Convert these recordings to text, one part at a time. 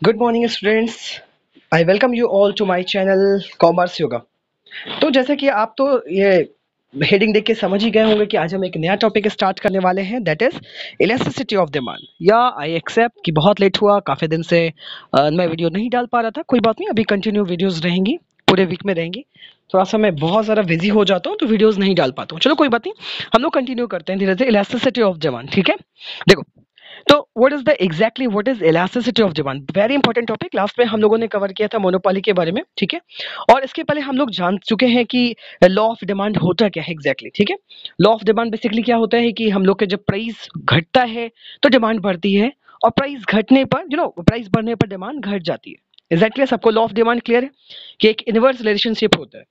Good morning students. I welcome you all to my channel Commerce Yoga. तो जैसे कि आप तो ये हेडिंग देख के समझ ही गए होंगे कि आज हम एक नया टॉपिक स्टार्ट करने वाले हैं, that is elasticity of demand. या आई एक्सेप्ट कि बहुत लेट हुआ, काफ़ी दिन से मैं वीडियो नहीं डाल पा रहा था। कोई बात नहीं, अभी कंटिन्यू वीडियोस रहेंगी, पूरे वीक में रहेंगी। थोड़ा सा मैं बहुत ज़्यादा बिजी हो जाता हूँ तो वीडियोस नहीं डाल पाता हूँ। चलो कोई बात नहीं, हम लोग कंटिन्यू करते हैं धीरे धीरे। इलास्टिसिटी ऑफ डिमांड, ठीक है। देखो, तो what is elasticity of demand, very important topic. Last में हम लोगों ने कवर किया था मोनोपोली के बारे में, ठीक है। और इसके पहले हम लोग जान चुके हैं कि लॉ ऑफ डिमांड होता क्या है एग्जैक्टली, ठीक है। लॉ ऑफ डिमांड बेसिकली क्या होता है कि हम लोग के जब प्राइस घटता है तो डिमांड बढ़ती है, और प्राइस घटने पर प्राइस बढ़ने पर डिमांड घट जाती है। एग्जैक्टली सबको लॉ ऑफ डिमांड क्लियर है कि एक इनवर्स रिलेशनशिप होता है।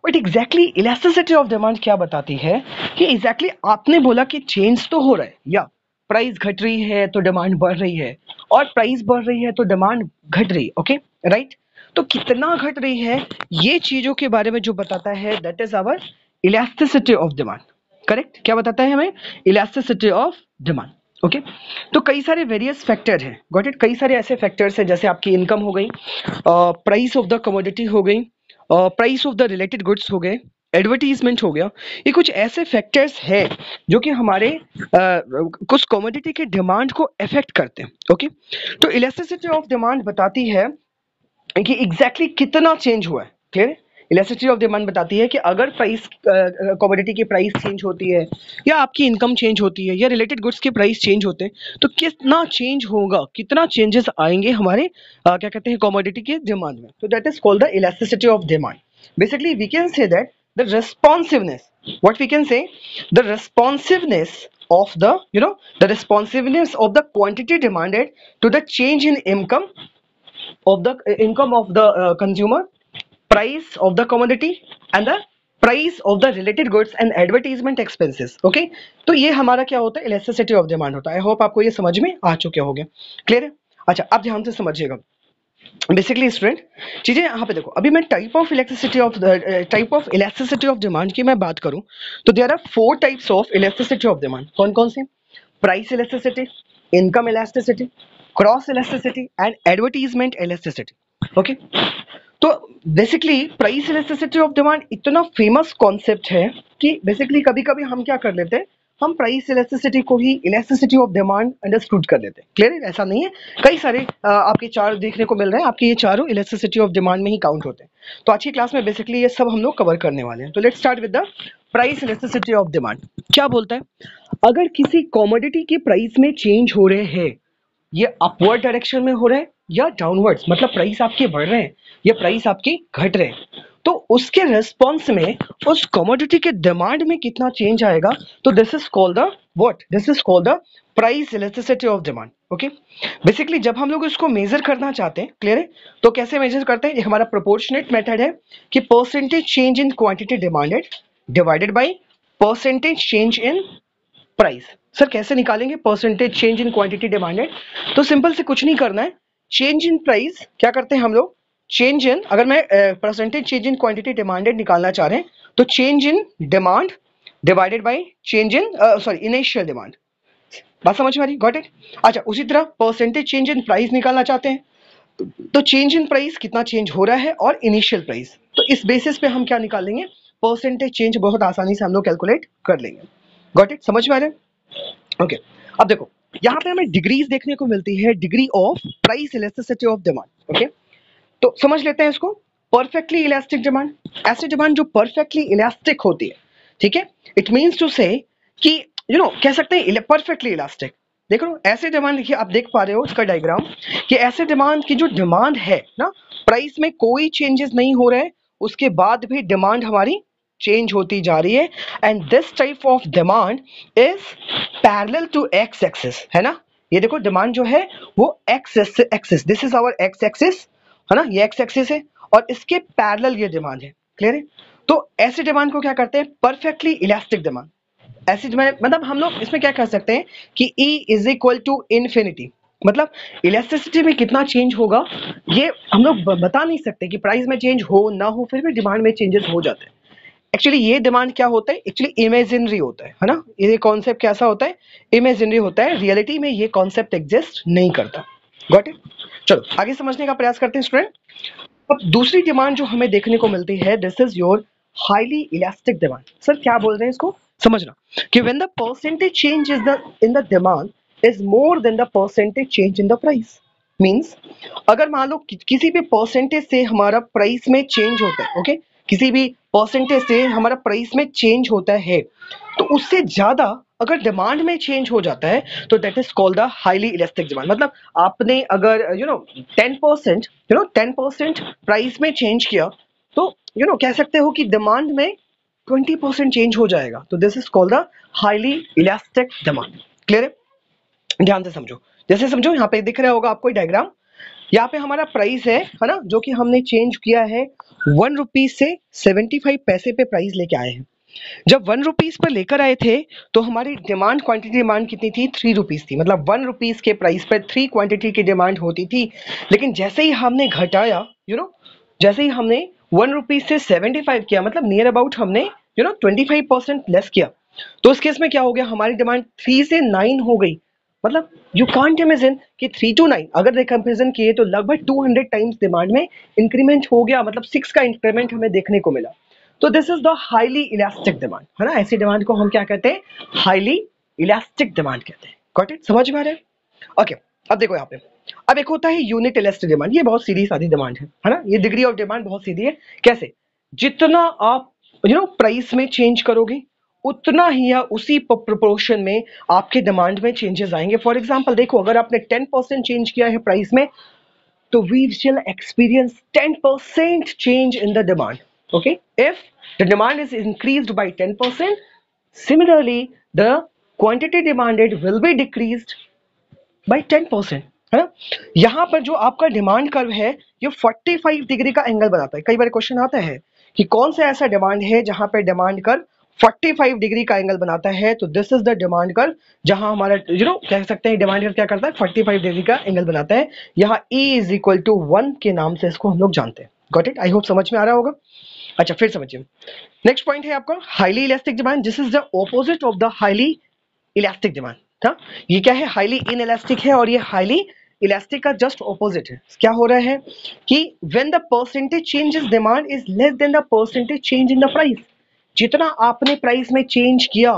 But exactly elasticity of demand क्या बताती है कि एग्जैक्टली आपने बोला कि चेंज तो हो रहा है, या प्राइस घट रही है तो डिमांड बढ़ रही है, और प्राइस बढ़ रही है तो डिमांड घट रही है, ओके राइट। तो कितना घट रही है, ये चीजों के बारे में जो बताता है that is our elasticity of demand. Correct, क्या बताता है हमें? Elasticity of demand. ओके, तो कई सारे वेरियस फैक्टर हैं, गॉट इट। कई सारे ऐसे फैक्टर्स हैं जैसे आपकी इनकम हो गई, प्राइस ऑफ द कमोडिटी हो गई, price of the related goods हो गए, एडवर्टीजमेंट हो गया। ये कुछ ऐसे फैक्टर्स हैं जो कि हमारे कुछ कमोडिटी के डिमांड को अफेक्ट करते हैं, ओके। तो इलास्टिसिटी ऑफ डिमांड बताती है कि एग्जैक्टली कितना चेंज हुआ है, क्लियर है। इलास्टिसिटी ऑफ डिमांड बताती है कि अगर प्राइस कमोडिटी की प्राइस चेंज होती है, या आपकी इनकम चेंज होती है, या रिलेटेड गुड्स के प्राइस चेंज होते हैं, तो कितना चेंज होगा, कितना चेंजेस आएंगे हमारे क्या कहते हैं कमोडिटी के डिमांड में। तो that is called the elasticity of demand. Basically, we can say that the responsiveness, what we can say, the responsiveness of the responsiveness of the quantity demanded to the change in income of the consumer, price of the commodity, and the price of the related goods and advertisement expenses, okay। तो ये हमारा क्या होता है, elasticity of demand होता है। I hope आपको ये समझ में आ चुके होंगे, क्लियर है। अच्छा, अब ध्यान से समझिएगा। बेसिकली स्टूडेंट, चीजें यहाँ पे देखो। अभी मैं type of elasticity of demand की मैं बात करूं तो there are 4 types of elasticity of demand. कौन कौन से? Price elasticity, income elasticity, cross elasticity and advertisement elasticity, okay. तो basically price elasticity of demand इतना फेमस कॉन्सेप्ट है कि बेसिकली कभी कभी हम क्या कर लेते हैं, हम प्राइस इलास्टिसिटी को ही इलास्टिसिटी ऑफ डिमांड अंडरस्टूड कर लेते हैं। क्लियर है, ऐसा नहीं है। कई सारे आपके चार देखने को मिल रहे हैं, आपके ये चारों इलास्टिसिटी ऑफ डिमांड में ही काउंट होते हैं। तो आज की क्लास में बेसिकली ये सब हम लोग कवर करने वाले हैं। तो let's start with the price elasticity of demand. क्या बोलता है? अगर किसी कॉमोडिटी की प्राइस में चेंज हो रहे हैं, ये अपवर्ड डायरेक्शन में हो रहे हैं या डाउनवर्ड्स, मतलब प्राइस आपके बढ़ रहे हैं या प्राइस आपके घट रहे हैं, तो उसके रेस्पॉन्स में उस कमोडिटी के डिमांड में कितना चेंज आएगा, तो this is called the what, this is called the price elasticity of demand, okay. Basically जब हम लोग इसको मेजर करना चाहते हैं, क्लियर है, तो कैसे मेजर करते हैं? ये हमारा प्रोपोर्शनेट मेथड है कि percentage change in quantity demanded divided by percentage change in price. Sir कैसे निकालेंगे percentage change in quantity demanded? तो सिंपल से कुछ नहीं करना है। चेंज इन प्राइस क्या करते हैं हम लोग, चेंज इन, अगर मैं percentage change in quantity demanded निकालना चाह रहे हैं तो change in demand divided by change in initial demand. बात समझ में आ रही? Got it. अच्छा, उसी तरह परसेंटेज चेंज इन प्राइस निकालना चाहते हैं तो चेंज इन प्राइस कितना चेंज हो रहा है और इनिशियल प्राइस, तो इस बेसिस पे हम क्या निकाल लेंगे, परसेंटेज चेंज बहुत आसानी से हम लोग कैलकुलेट कर लेंगे। गॉट इट, समझ में आ रहा है? ओके। अब देखो, यहाँ पे हमें डिग्रीज देखने को मिलती है, degree of price elasticity of demand, okay. तो समझ लेते हैं इसको। परफेक्टली इलास्टिक डिमांड, ऐसी डिमांड जो परफेक्टली इलास्टिक होती है, ठीक है। इट मींस टू से कि कह सकते हैं परफेक्टली इलास्टिक। देखो ऐसे डिमांड, देखिए आप देख पा रहे हो इसका डायग्राम, कि ऐसे डिमांड की जो डिमांड है ना, प्राइस में कोई चेंजेस नहीं हो रहे, उसके बाद भी डिमांड हमारी चेंज होती जा रही है, and this type of demand is parallel to X axis, है ना। ये देखो डिमांड जो है वो X axis, this is our X axis, है ना, ये एक्स एक्सिस है, और इसके पैरेलल ये डिमांड है, क्लियर है। तो ऐसे डिमांड को क्या करते हैं, परफेक्टली इलास्टिक डिमांड। ऐसी डिमांड मतलब हम लोग इसमें क्या कर सकते हैं कि E is equal to infinity, मतलब इलास्टिसिटी में कितना चेंज होगा ये हम लोग बता नहीं सकते, कि प्राइस में चेंज हो ना हो फिर भी डिमांड में चेंजेस हो जाते हैं। एक्चुअली ये डिमांड क्या होता है, एक्चुअली इमेजिनरी होता है ना। ये कॉन्सेप्ट कैसा होता है, इमेजिनरी होता है, रियलिटी में ये कॉन्सेप्ट एग्जिस्ट नहीं करता। Got it. चलो आगे समझने का प्रयास करते हैं स्टूडेंट। अब दूसरी डिमांड जो हमें देखने को मिलती है, this is your highly elastic demand. Sir क्या बोल रहे हैं इसको समझना कि when the percentage change is the in the demand is more than the percentage change in the price. Means अगर मान लो किसी भी परसेंटेज से हमारा प्राइस में चेंज होता है, ओके, किसी भी परसेंटेज से हमारा प्राइस में चेंज होता है, तो उससे ज्यादा अगर डिमांड में चेंज हो जाता है तो that is called the highly elastic demand. मतलब आपने अगर 10% 10% प्राइस में चेंज किया तो कह सकते हो कि डिमांड में 20% चेंज हो जाएगा, तो this is called the highly elastic demand. Clear है? ध्यान से समझो, जैसे समझो यहाँ पे दिख रहा होगा आपको डायग्राम। यहाँ पे हमारा प्राइस है ना, जो कि हमने चेंज किया है 1 रुपीज से 75 पैसे पे प्राइस लेके आए हैं। जब 1 रुपीज पर लेकर आए थे तो हमारी डिमांड क्वांटिटी डिमांड कितनी थी? 3 रुपीज थी। मतलब 1 रुपीज के प्राइस पर 3 क्वांटिटी की डिमांड होती थी। लेकिन जैसे ही हमने घटाया, जैसे ही हमने 1 रुपीज से 75 किया, मतलब नियर अबाउट हमने 25% लेस किया, तो उस केस में क्या हो गया? हमारी डिमांड 3 से 9 हो गई। मतलब यू कांट इमेजिन कि 3 to 9 अगर कंपेरिजन किए तो लगभग 200 टाइम्स डिमांड में इंक्रीमेंट हो गया। मतलब 6 का इंक्रीमेंट हमें देखने को मिला। तो this is the highly elastic demand, है ना। ऐसी डिमांड को हम क्या कहते हैं? हाईली इलास्टिक डिमांड कहते हैं। Got it? समझ में आ रहा है? ओके, अब देखो यहाँ पे, अब एक होता है यूनिट इलास्टिक डिमांड। ये बहुत सीधी सादी डिमांड है ना। ये डिग्री ऑफ डिमांड बहुत सीधी है। कैसे? जितना आप प्राइस में चेंज करोगे उतना ही या उसी प्रोपोर्शन में आपके डिमांड में चेंजेस आएंगे। फॉर एग्जांपल देखो, अगर आपने 10% चेंज किया है प्राइस में, तो we shall experience 10% change in the demand. Okay, if the demand is increased by 10%, similarly the quantity demanded will be decreased by 10%, है ना। यहाँ पर जो आपका डिमांड कर्व है ये 45 डिग्री का एंगल बनाता है। कई बार क्वेश्चन आता है कि कौन सा ऐसा डिमांड है जहां पे डिमांड कर्व 45 डिग्री का एंगल बनाता है, तो this is the demand curve जहां हमारा कह सकते हैं डिमांड कर्व क्या करता है? 45 डिग्री का एंगल बनाता है। यहाँ E इज इक्वल टू 1 के नाम से इसको हम लोग जानते हैं। Got it? आई होप समझ में आ रहा होगा। अच्छा, फिर समझिए, नेक्स्ट पॉइंट है आपका highly elastic demand. This is the opposite of the highly elastic demand था। ये क्या है? हाईली इनइलास्टिक है, और ये हाईली इलास्टिक का जस्ट ऑपोजिट है। क्या हो रहा है कि when the percentage changes demand is less than the percentage change in the price, जितना आपने प्राइस में चेंज किया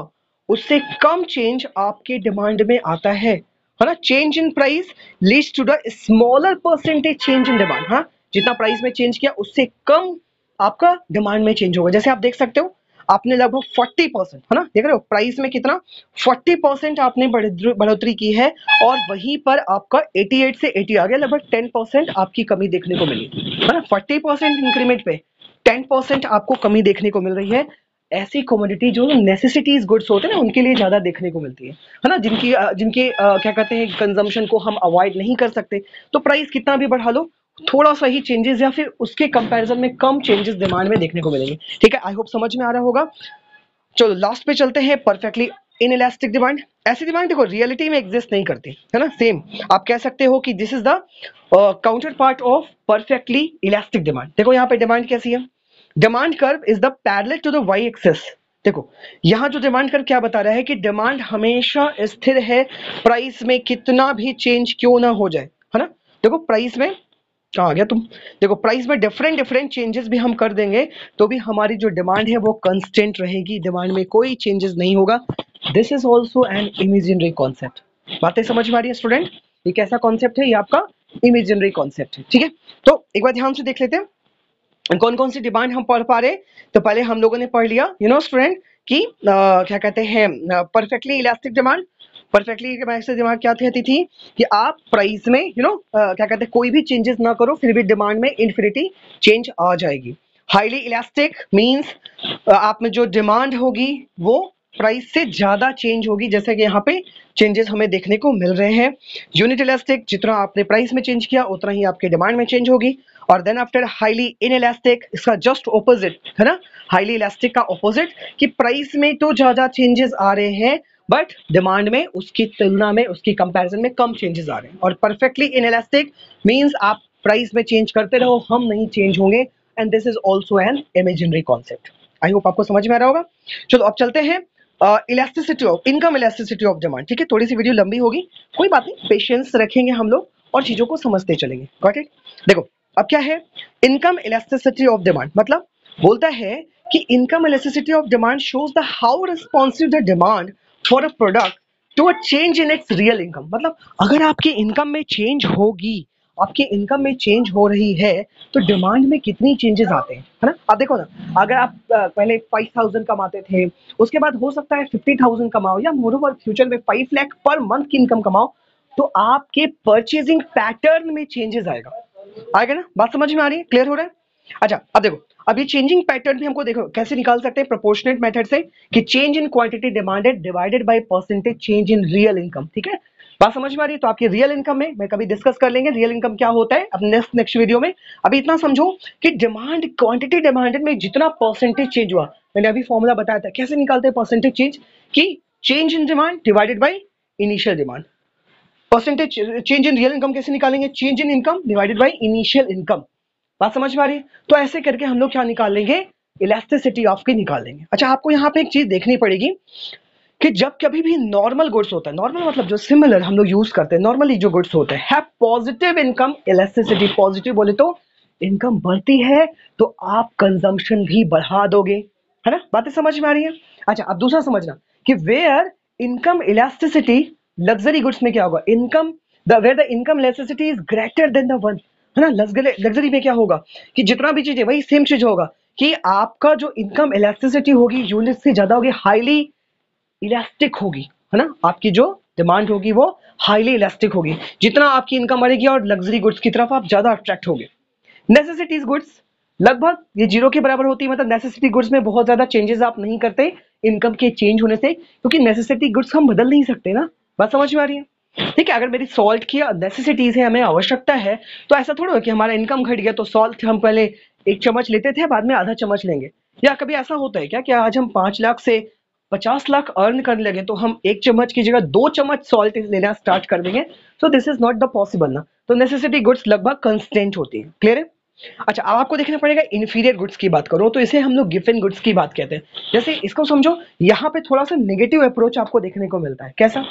उससे कम चेंज आपके डिमांड में आता है ना। Change in price leads to the smaller percentage change in demand. हाँ, जितना प्राइस में चेंज किया उससे कम आपका डिमांड में चेंज होगा। जैसे आप देख सकते हो, आपने लगभग 40%, है ना, देख रहे हो प्राइस में कितना 40% आपने बढ़ोतरी की है, और वहीं पर आपका 88 से 80 आ गया। लगभग 10% आपकी कमी देखने को मिली, है ना। 40% इंक्रीमेंट पे 10% आपको कमी देखने को मिल रही है। ऐसी कमोडिटी जो नेसेसिटीज गुड्स होते हैं ना, उनके लिए ज्यादा देखने को मिलती है ना, जिनके क्या कहते हैं कंजम्पशन को हम अवॉइड नहीं कर सकते। तो प्राइस कितना भी बढ़ा लो, थोड़ा सा ही चेंजेस या फिर उसके कंपैरिजन में कम चेंजेस डिमांड में देखने को मिलेंगे। ठीक है, आई होप समझ में आ रहा होगा। चलो लास्ट पे चलते हैं, परफेक्टली इनइलास्टिक डिमांड। ऐसी डिमांड देखो रियलिटी में एग्जिस्ट नहीं करती, है ना। सेम आप कह सकते हो कि this is the counterpart of perfectly elastic demand. देखो यहाँ पे डिमांड कैसी है? Demand curve is the parallel to the Y axis. देखो यहाँ जो डिमांड कर्व क्या बता रहा है कि डिमांड हमेशा स्थिर है, प्राइस में कितना भी चेंज क्यों ना हो जाए, है ना। देखो प्राइस में कहाँ आ गया तुम? देखो प्राइस में डिफरेंट चेंजेस भी हम कर देंगे तो भी हमारी जो डिमांड है वो कांस्टेंट रहेगी, डिमांड में कोई चेंजेस नहीं होगा। This is also an imaginary concept. बातें समझ में आ रही है स्टूडेंट? ये कैसा कॉन्सेप्ट है? ये आपका इमेजिनरी कॉन्सेप्ट है। ठीक है, तो एक बार ध्यान से देख लेते हैं कौन कौन सी डिमांड हम पढ़ पा रहे। तो पहले हम लोगों ने पढ़ लिया स्टूडेंट कि क्या कहते हैं perfectly elastic demand. Perfectly elastic demand क्या कहती थी कि आप प्राइस में क्या कहते हैं कोई भी चेंजेस ना करो फिर भी डिमांड में इन्फिनिटी चेंज आ जाएगी। हाईली इलास्टिक मींस आप में जो डिमांड होगी वो प्राइस से ज्यादा चेंज होगी, जैसे कि यहाँ पे चेंजेस हमें देखने को मिल रहे हैं। यूनिट इलास्टिक, जितना आपने प्राइस में चेंज किया उतना ही आपके डिमांड में चेंज होगी। और देन आफ्टर हाईली इनइलास्टिक, इसका जस्ट ऑपोजिट, है ना। हाईली इलास्टिक का ऑपोजिट कि प्राइस में तो ज्यादा चेंजेस आ रहे हैं बट डिमांड में उसकी तुलना में उसकी कंपैरिजन में कम चेंजेस आ रहे हैं। और परफेक्टली इनइलास्टिक मींस आप प्राइस में चेंज करते रहो, हम नहीं चेंज होंगे। And this is also an imaginary concept. I hope आपको समझ में आ रहा होगा। चलो अब चलते हैं elasticity of income, elasticity of demand. ठीक है, थोड़ी सी वीडियो लंबी होगी, कोई बात नहीं, पेशेंस रखेंगे हम लोग और चीजों को समझते चलेंगे। Got it? देखो अब क्या है, इनकम इलास्टिसिटी ऑफ डिमांड मतलब बोलता है कि income elasticity of demand shows the how responsive the demand for a product to a change in its real income. मतलब अगर आपकी इनकम में चेंज होगी, आपकी इनकम में चेंज हो रही है, तो डिमांड में कितनी चेंजेस आते हैं, है ना? आप देखो ना, अगर आप पहले 5,000 कमाते थे, उसके बाद हो सकता है 50,000 कमाओ, या मोर ओवर फ्यूचर में 5 लाख पर मंथ की इनकम कमाओ, तो आपके परचेजिंग पैटर्न में चेंजेस आएगा। आएगा ना? बात समझ में आ रही है? क्लियर हो रहा है? अच्छा अब देखो, अब ये चेंजिंग पैटर्न भी हमको देखो कैसे निकाल सकते हैं, प्रोपोर्शनेट मेथड से, कि change in quantity demanded divided by percentage change in real income. ठीक है, बात समझ में आ रही है? तो आपकी रियल इनकम में मैं कभी डिस्कस कर लेंगे रियल इनकम क्या होता है अब नेक्स्ट वीडियो में। अभी इतना समझो कि डिमांड क्वांटिटी डिमांडेड में जितना परसेंटेज चेंज हुआ, मैंने अभी फॉर्मूला बताया था कैसे निकालते हैं परसेंटेज चेंज, कि change in demand divided by initial demand. Percentage change in real income कैसे निकालेंगे, change in income divided by initial income. बात समझ में आ रही है? तो ऐसे करके हम लोग क्या निकाल लेंगे, इलास्टिसिटी ऑफ की निकाल लेंगे। अच्छा आपको यहाँ पे एक चीज देखनी पड़ेगी कि जब कभी भी नॉर्मल गुड्स होता है, नॉर्मल मतलब जो सिमिलर हम लोग यूज करते हैं, नॉर्मली जो गुड्स होते हैं, have positive income elasticity. Positive बोले तो इनकम बढ़ती है तो आप कंजम्पशन भी बढ़ा दोगे, है ना? बातें समझ में आ रही है? अच्छा अब दूसरा समझना कि where income elasticity, luxury goods में क्या होगा, income where the income elasticity is greater than the one, है ना? लग्जरी में क्या होगा कि जितना भी चीज है वही सेम चीज होगा, कि आपका जो इनकम इलास्टिसिटी होगी यूनिट से ज्यादा होगी, हाईली इलास्टिक होगी, है ना? आपकी जो डिमांड होगी वो हाईली इलास्टिक होगी, जितना आपकी इनकम बढ़ेगी और लग्जरी गुड्स की तरफ आप ज्यादा अट्रैक्ट होगे। नेसेसिटीज गुड्स लगभग ये जीरो के बराबर होती है, मतलब नेसेसिटी गुड्स में बहुत ज्यादा चेंजेस आप नहीं करते इनकम के चेंज होने से, क्योंकि नेसेसिटी गुड्स हम बदल नहीं सकते ना। बात समझ में आ रही है? ठीक है, अगर मेरी सॉल्ट की नेसेसिटीज है, हमें आवश्यकता है, तो ऐसा थोड़ा हो कि हमारा इनकम घट गया तो सॉल्ट हम पहले 1 चम्मच लेते थे, बाद में आधा चम्मच लेंगे। या कभी ऐसा होता है क्या कि आज हम 5 लाख से 50 लाख अर्न करने लगे तो हम 1 चम्मच की जगह 2 चम्मच सॉल्ट लेना स्टार्ट कर देंगे? So this is not the possible ना। तो नेसेसिटी गुड्स लगभग कंस्टेंट होती है। क्लियर है? अच्छा अब आपको देखना पड़ेगा इंफीरियर गुड्स की बात करो तो इसे हम लोग गिवन गुड्स की बात कहते हैं। जैसे इसको समझो, यहाँ पे थोड़ा सा नेगेटिव अप्रोच आपको देखने को मिलता है। कैसा?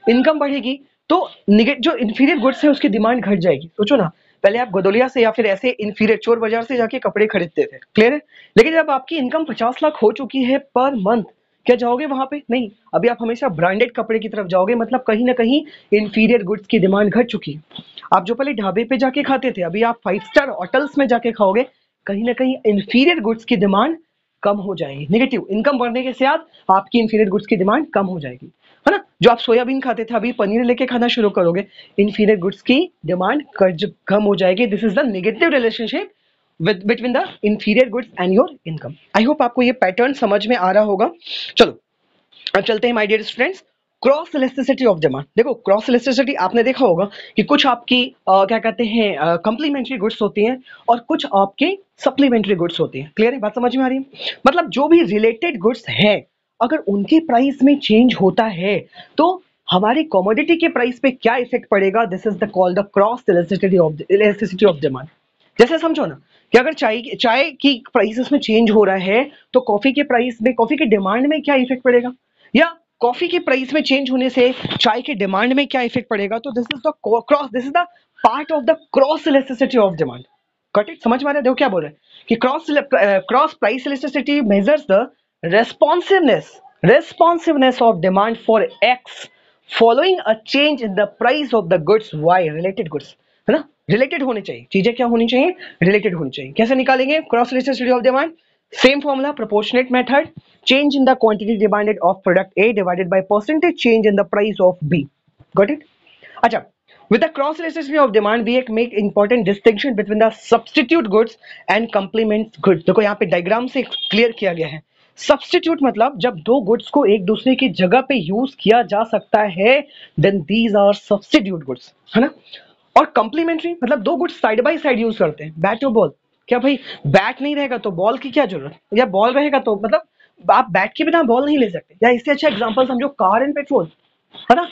इनकम बढ़ेगी तो जो इंफीरियर गुड्स है उसकी डिमांड घट जाएगी। सोचो ना, पहले आप गदोलिया से या फिर ऐसे इंफीरियर चोर बाजार से जाके कपड़े खरीदते थे। क्लियर है? लेकिन जब आपकी इनकम 50 लाख हो चुकी है पर मंथ, क्या जाओगे वहां पे? नहीं, अभी आप हमेशा ब्रांडेड कपड़े की तरफ जाओगे, मतलब कहीं ना कहीं इंफीरियर गुड्स की डिमांड घट चुकी है। आप जो पहले ढाबे पे जाके खाते थे, अभी आप 5 स्टार होटल्स में जाके खाओगे, कहीं ना कहीं इंफीरियर गुड्स की डिमांड कम हो जाएगी। नेगेटिव इनकम बढ़ने के साथ आपकी इंफीरियर गुड्स की डिमांड कम हो जाएगी, है ना? जो आप सोयाबीन खाते थे, अभी पनीर लेके खाना शुरू करोगे, इंफीरियर गुड्स की डिमांड कम हो जाएगी। This is the negative relationship between the inferior goods and your income. I hope आपको ये पैटर्न समझ में आ रहा होगा। चलो अब चलते हैं my dear students, cross elasticity of demand. देखो क्रॉस इलास्टिसिटी आपने देखा होगा कि कुछ आपकी क्या कहते हैं कंप्लीमेंट्री गुड्स होती हैं और कुछ आपके सप्लीमेंट्री गुड्स होती हैं। क्लियर है? बात समझ में आ रही है? मतलब जो भी रिलेटेड गुड्स हैं, अगर उनके प्राइस में चेंज होता है तो हमारी कमोडिटी के प्राइस पे क्या इफेक्ट पड़ेगा, this is the called the cross elasticity of demand. जैसे समझो ना कि अगर चाय की प्राइसेस में चेंज हो रहा है तो कॉफी के प्राइस में, कॉफी के डिमांड में क्या इफेक्ट पड़ेगा, या कॉफी के प्राइस में चेंज होने से चाय के डिमांड में क्या इफेक्ट पड़ेगा। तो this is the part of the cross elasticity of demand. Got it? समझ में आ रहा है? देखो क्या बोल रहे हैं कि cross price elasticity measures the responsiveness of demand for X following a change in the price of the goods Y related goods, है ना? रिलेटेड होनी चाहिए चीजें, क्या होनी चाहिए? रिलेटेड होनी चाहिए। कैसे निकालेंगे cross elasticity of demand? Same formula, proportionate method, change in the quantity demanded of product A divided by percentage change in the price of B. Got it? अच्छा, with the cross elasticity of demand we make important distinction between the substitute goods and complement goods। देखो यहाँ पे diagram से clear किया गया है। Substitute मतलब जब दो गुड्स को एक दूसरे की जगह पे यूज किया जा सकता है, then these are substitute goods, है ना? और कॉम्प्लीमेंट्री मतलब दो goods side by side use करते हैं, बैट और बॉल। क्या भाई बैट नहीं रहेगा तो बॉल की क्या जरूरत, या बॉल रहेगा तो मतलब आप बैट के बिना बॉल नहीं ले सकते। या इससे अच्छा एग्जांपल समझो कार एंड पेट्रोल, है ना?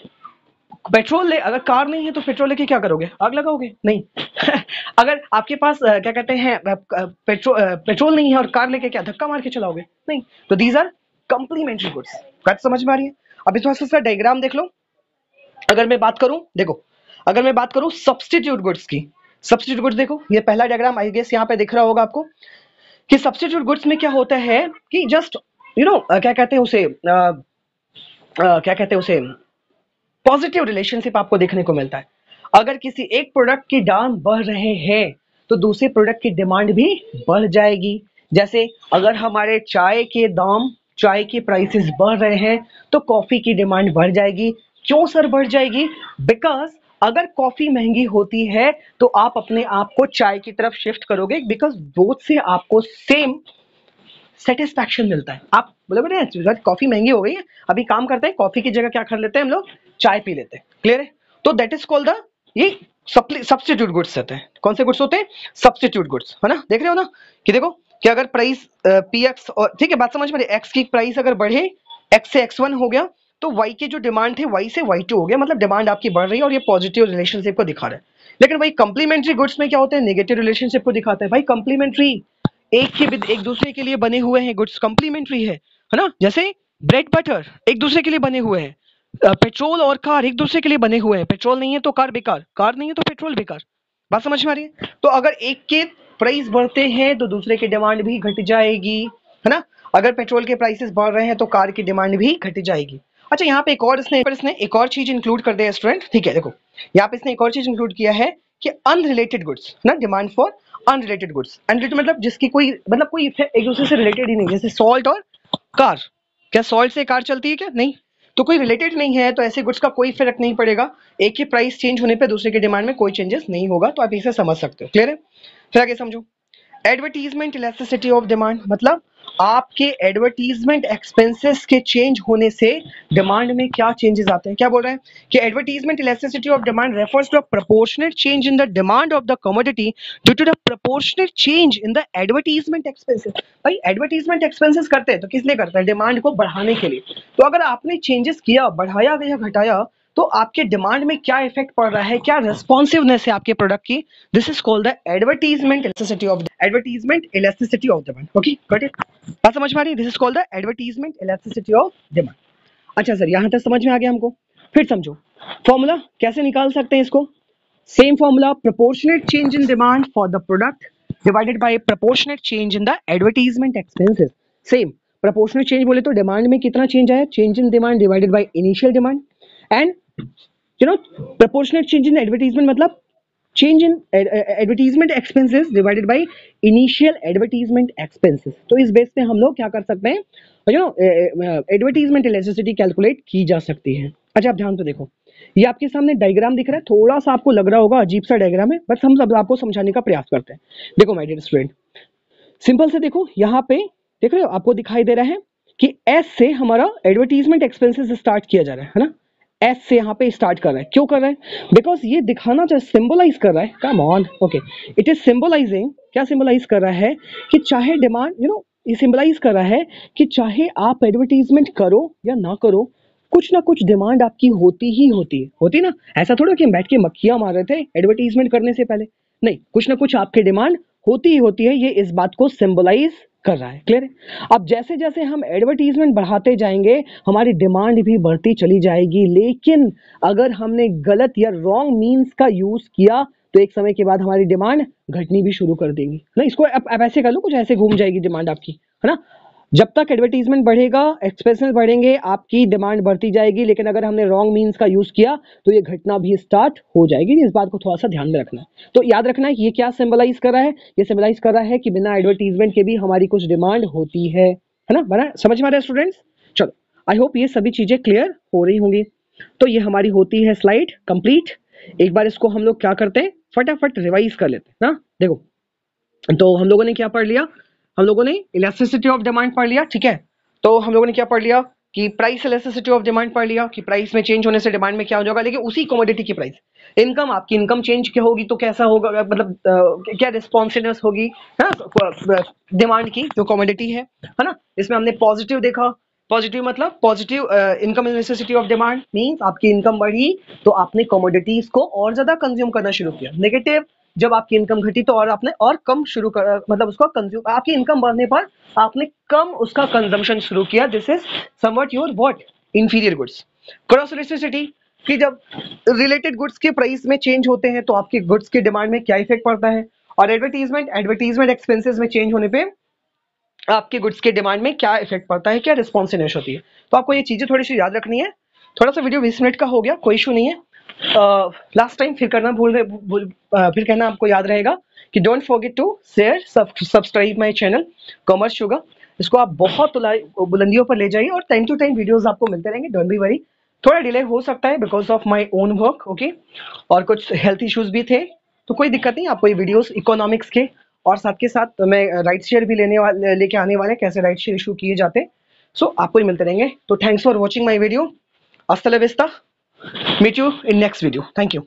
पेट्रोल ले, अगर कार नहीं है तो पेट्रोल लेके क्या करोगे? आग लगाओगे? नहीं। अगर आपके पास क्या कहते हैं पेट्रोल नहीं है और कार लेके क्या धक्का मार के चलाओगे? नहीं। तो दीज आर कंप्लीमेंट्री गुड्स। बात समझ में आ रही है? अभी थोड़ा सा डायग्राम देख लो। अगर मैं बात करूं, देखो अगर मैं बात करूं सब्स्टिट्यूट गुड्स की, सब्स्टिट्यूट गुड्स देखो, ये पहला डायग्राम आई गेस यहाँ पे दिख रहा होगा आपको कि सब्स्टिट्यूट गुड्स में क्या होता है कि जस्ट क्या कहते हैं उसे क्या कहते हैं उसे पॉजिटिव रिलेशनशिप आपको देखने को मिलता है। अगर किसी एक प्रोडक्ट की दाम बढ़ रहे हैं तो दूसरे प्रोडक्ट की डिमांड भी बढ़ जाएगी। जैसे अगर हमारे चाय के प्राइसेस बढ़ रहे हैं तो कॉफी की डिमांड बढ़ जाएगी। क्यों सर बढ़ जाएगी? बिकॉज अगर कॉफी महंगी होती है तो आप अपने आप को चाय की तरफ शिफ्ट करोगे, बिकॉज बोथ से आपको सेम सेटिस्फैक्शन मिलता है। आप बोले कॉफी महंगी हो गई है, अभी काम करते हैं कॉफी की जगह क्या कर लेते हैं हम लोग, चाय पी लेते हैं। क्लियर है? तो दैट इज कॉल्ड द ये सब्स्टिट्यूट गुड्स होते हैं। कौन से गुड्स होते हैं? सब्स्टिट्यूट गुड्स, है ना। देख रहे हो ना कि देखो कि अगर प्राइस पी एक्स और ठीक है बात समझ में, एक्स की प्राइस अगर बढ़े, एक्स से एक्स वन हो गया तो वाई की जो डिमांड थे वाई से वाई टू हो गया, मतलब डिमांड आपकी बढ़ रही है और ये पॉजिटिव रिलेशनशिप को दिखा रहा है। लेकिन भाई कंप्लीमेंट्री गुड्स में क्या होता है? नेगेटिव रिलेशनशिप को दिखाता है। भाई कंप्लीमेंट्री एक दूसरे के लिए बने हुए हैं, गुड्स कंप्लीमेंट्री है ना। जैसे ब्रेड बटर एक दूसरे के लिए बने हुए हैं, पेट्रोल और कार एक दूसरे के लिए बने हुए हैं। पेट्रोल नहीं है तो कार बेकार, कार नहीं है तो पेट्रोल बेकार। बात समझ में आ रही है? तो अगर एक के प्राइस बढ़ते हैं तो दूसरे की डिमांड भी घट जाएगी, है ना। अगर पेट्रोल के प्राइसेस बढ़ रहे हैं तो कार की डिमांड भी घट जाएगी। अच्छा, यहाँ पे इसने एक और चीज इंक्लूड कर दिया स्टूडेंट, ठीक है। देखो यहाँ पे इसने एक और चीज इंक्लूड किया है कि अनरिलेटेड गुड्स ना, demand for unrelated goods. Unrelated मतलब जिसकी कोई एक दूसरे से रिलेटेड ही नहीं, जैसे सॉल्ट और कार। क्या सॉल्ट से कार चलती है क्या? नहीं। तो कोई रिलेटेड नहीं है तो ऐसे गुड्स का कोई फर्क नहीं पड़ेगा। एक ही प्राइस चेंज होने पे दूसरे की डिमांड में कोई चेंजेस नहीं होगा। तो आप इसे समझ सकते हो। क्लियर है? फिर आगे समझो। एडवर्टीजमेंट इलास्टिसिटी ऑफ डिमांड, मतलब आपके एडवर्टीजमेंट एक्सपेंसेस के चेंज होने से डिमांड में क्या चेंजेस आते हैं। क्या बोल रहे हैं कि advertisement elasticity of demand refers to a proportionate change in the demand of the commodity due to the proportionate change in the advertisement expenses. भाई एडवर्टीजमेंट एक्सपेंसेस करते हैं तो किस लिए करते हैं? डिमांड को बढ़ाने के लिए। तो अगर आपने चेंजेस किया, बढ़ाया या घटाया, तो आपके डिमांड में क्या इफेक्ट पड़ रहा है, क्या रिस्पॉन्सिवनेस है आपके प्रोडक्ट की, this is called the advertisement elasticity of demand. Okay, got it? बात समझ में आ रही है? This is called the advertisement elasticity of demand. अच्छा सर, यहां तक समझ में आ गया हमको। फिर समझो फॉर्मूला कैसे निकाल सकते हैं इसको। Same formula, proportionate change in demand for the product divided by proportionate change in the advertisement expenses. Same proportionate change बोले तो डिमांड में कितना चेंज आया, change in demand divided by initial demand, and proportionate change in advertisement मतलब change in advertisement expenses divided by initial advertisement expenses। तो इस base पे हम लोग क्या कर सकते हैं, एडवर्टीजमेंट इलास्टिसिटी कैलकुलेट की जा सकती है। अच्छा, आप ध्यान तो देखो, ये आपके सामने डायग्राम दिख रहा है, थोड़ा सा आपको लग रहा होगा अजीब सा डायग्राम है, बस हम सब आपको समझाने का प्रयास करते हैं। देखो माय डियर स्टूडेंट, सिंपल से देखो, यहाँ पे देख रहे हो आपको दिखाई दे रहा है कि एस से हमारा एडवर्टीजमेंट एक्सपेंसेस स्टार्ट किया जा रहा है ना। एस से यहाँ पे स्टार्ट कर रहा है, क्यों कर रहा है? बिकॉज ये दिखाना चाहिए, सिंबलाइज कर रहा है, come on, okay, it is symbolising. क्या सिंबलाइज कर रहा है कि चाहे डिमांड ये सिंबलाइज कर रहा है कि चाहे आप एडवर्टीजमेंट करो या ना करो, कुछ ना कुछ डिमांड आपकी होती ही होती ना। ऐसा थोड़ा कि हम बैठ के मक्खियां मार रहे थे एडवर्टीजमेंट करने से पहले, नहीं, कुछ ना कुछ आपकी डिमांड होती ही होती है। ये इस बात को सिंबलाइज कर रहा है। क्लियर है? अब जैसे जैसे हम एडवर्टीजमेंट बढ़ाते जाएंगे हमारी डिमांड भी बढ़ती चली जाएगी, लेकिन अगर हमने गलत या रॉन्ग मींस का यूज किया तो एक समय के बाद हमारी डिमांड घटनी भी शुरू कर देंगी ना। इसको अब ऐसे कर लो, कुछ ऐसे घूम जाएगी डिमांड आपकी, है ना। जब तक एडवर्टीजमेंट बढ़ेगा, एक्सपेंसेस बढ़ेंगे, आपकी डिमांड बढ़ती जाएगी, लेकिन अगर हमने रॉन्ग मींस का यूज किया तो ये घटना भी स्टार्ट हो जाएगी। इस बात को थोड़ा सा ध्यान में रखना है। तो याद रखना है कि ये क्या सिंबलाइज कर रहा है, ये सिंबलाइज कर रहा है कि बिना एडवर्टीजमेंट के भी हमारी कुछ डिमांड होती है ना। बना समझ में आ रहा है स्टूडेंट्स? चलो, आई होप ये सभी चीजें क्लियर हो रही होंगी। तो ये हमारी होती है स्लाइड कंप्लीट। एक बार इसको हम लोग क्या करते हैं, फटाफट रिवाइज कर लेते हैं ना। देखो, तो हम लोगों ने क्या पढ़ लिया, हम लोगों ने इलास्टिसिटी ऑफ डिमांड पढ़ लिया, ठीक है। तो हम लोगों ने क्या पढ़ लिया कि प्राइस इलास्टिसिटी ऑफ डिमांड पढ़ लिया कि प्राइस में चेंज होने से डिमांड में क्या हो जाएगा, लेकिन उसी कमोडिटी की प्राइस, इनकम, आपकी इनकम चेंज क्या होगी तो कैसा होगा, मतलब क्या रिस्पॉन्सिवनेस होगी है ना डिमांड की, जो कमोडिटी है ना। इसमें हमने पॉजिटिव देखा, पॉजिटिव मतलब positive income elasticity of demand means आपकी इनकम बढ़ी तो आपने कमोडिटीज को और ज्यादा कंज्यूम करना शुरू किया। नेगेटिव, जब आपकी इनकम घटी तो और आपने और कम शुरू कर, मतलब उसको कंज्यूम, आपकी इनकम बढ़ने पर आपने कम उसका कंजम्पशन शुरू किया। This is somewhat your what, inferior goods. Cross elasticity, कि जब रिलेटेड गुड्स के प्राइस में चेंज होते हैं तो आपके गुड्स की डिमांड में क्या इफेक्ट पड़ता है, और एडवर्टीजमेंट एक्सपेंसेस में चेंज होने पे आपके गुड्स के डिमांड में क्या इफेक्ट पड़ता है, क्या रिस्पॉन्सिवनेस होती है। तो आपको ये चीजें थोड़ी सी याद रखनी है। थोड़ा सा वीडियो 20 मिनट का हो गया, कोई इशू नहीं है। लास्ट टाइम फिर करना फिर कहना आपको याद रहेगा कि don't forget to share, subscribe my channel Commerce Sugar. इसको आप बहुत बुलंदियों पर ले जाइए और टाइम टू टाइम वीडियोस आपको मिलते रहेंगे, डोंट बी वरी। थोड़ा डिले हो सकता है because of my own work, okay, और कुछ हेल्थ इश्यूज भी थे, तो कोई दिक्कत नहीं। आपको ये वीडियोस इकोनॉमिक्स के और साथ के साथ मैं राइट शेयर भी लेके आने वाले, कैसे राइट शेयर इशू किए जाते हैं। सो आपको ही मिलते रहेंगे। तो thanks for watching my video. हasta la vista, meet you in next video. Thank you.